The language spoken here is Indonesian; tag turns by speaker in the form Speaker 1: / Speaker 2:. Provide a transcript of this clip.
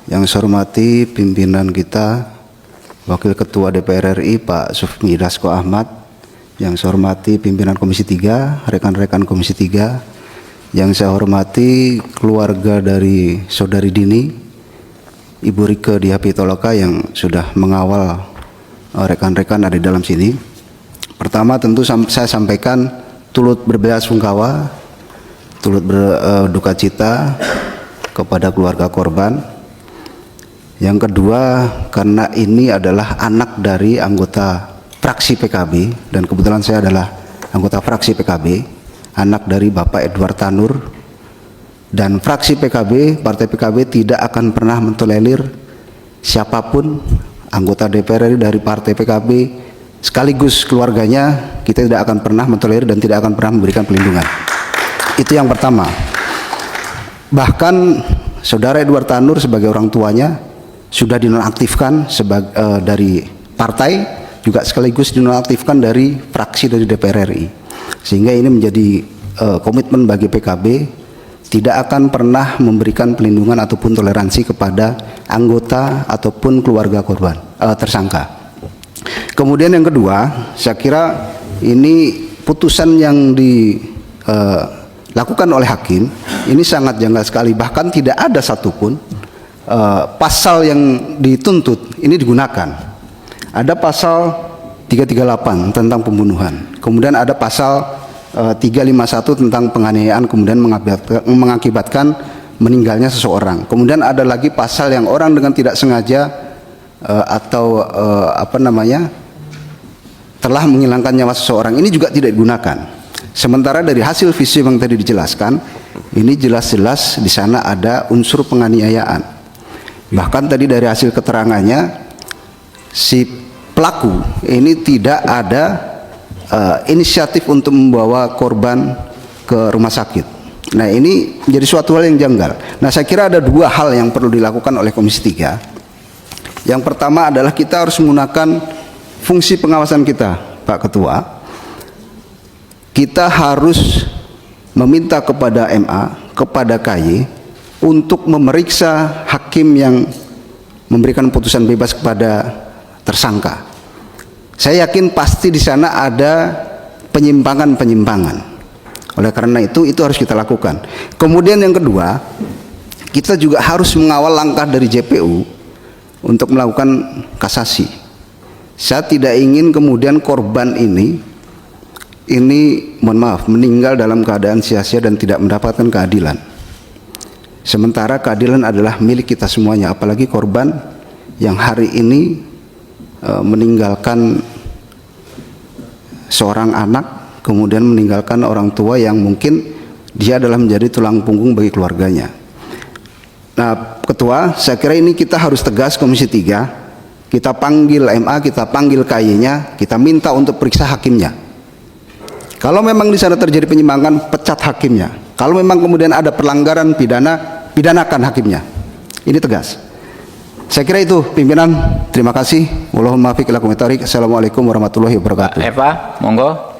Speaker 1: Yang saya hormati pimpinan kita, Wakil Ketua DPR RI Pak Sufmi Dasko Ahmad. Yang saya hormati pimpinan Komisi 3, rekan-rekan Komisi 3. Yang saya hormati keluarga dari Saudari Dini, Ibu Rike Diah Pitaloka yang sudah mengawal rekan-rekan ada di dalam sini. Pertama tentu saya sampaikan turut berbelasungkawa, turut berduka cita kepada keluarga korban. Yang kedua, karena ini adalah anak dari anggota fraksi PKB dan kebetulan saya adalah anggota fraksi PKB, anak dari Bapak Edward Tanur, dan fraksi PKB, Partai PKB tidak akan pernah mentolerir siapapun anggota DPR RI dari Partai PKB sekaligus keluarganya. Kita tidak akan pernah mentolerir dan tidak akan pernah memberikan pelindungan. Itu yang pertama. Bahkan saudara Edward Tanur sebagai orang tuanya sudah dinonaktifkan dari partai, juga sekaligus dinonaktifkan dari fraksi dari DPR RI. Sehingga ini menjadi komitmen bagi PKB, tidak akan pernah memberikan pelindungan ataupun toleransi kepada anggota ataupun keluarga korban tersangka. Kemudian yang kedua, saya kira ini putusan yang dilakukan oleh hakim ini sangat janggal sekali. Bahkan tidak ada satupun pasal yang dituntut ini digunakan. Ada pasal 338 tentang pembunuhan, kemudian ada pasal 351 tentang penganiayaan kemudian mengakibatkan meninggalnya seseorang, kemudian ada lagi pasal yang orang dengan tidak sengaja atau telah menghilangkan nyawa seseorang, ini juga tidak digunakan. Sementara dari hasil visum yang tadi dijelaskan, ini jelas-jelas di sana ada unsur penganiayaan. Bahkan tadi dari hasil keterangannya, si pelaku ini tidak ada inisiatif untuk membawa korban ke rumah sakit. Nah, ini menjadi suatu hal yang janggal. Nah, saya kira ada dua hal yang perlu dilakukan oleh Komisi 3. Yang pertama adalah kita harus menggunakan fungsi pengawasan kita, Pak Ketua. Kita harus meminta kepada MA, kepada KY untuk memeriksa hakim yang memberikan putusan bebas kepada tersangka. Saya yakin pasti di sana ada penyimpangan-penyimpangan. Oleh karena itu harus kita lakukan. Kemudian yang kedua, kita juga harus mengawal langkah dari JPU untuk melakukan kasasi. Saya tidak ingin kemudian korban ini mohon maaf meninggal dalam keadaan sia-sia dan tidak mendapatkan keadilan. Sementara keadilan adalah milik kita semuanya, apalagi korban yang hari ini meninggalkan seorang anak, kemudian meninggalkan orang tua yang mungkin dia adalah menjadi tulang punggung bagi keluarganya. Nah, Ketua, saya kira ini kita harus tegas, Komisi 3, kita panggil MA, kita panggil KY-nya, kita minta untuk periksa hakimnya. Kalau memang di sana terjadi penyimpangan, pecat hakimnya. Kalau memang kemudian ada pelanggaran pidana, pidanakan hakimnya. Ini tegas. Saya kira itu pimpinan. Terima kasih. Assalamualaikum warahmatullahi wabarakatuh.
Speaker 2: Eva, monggo.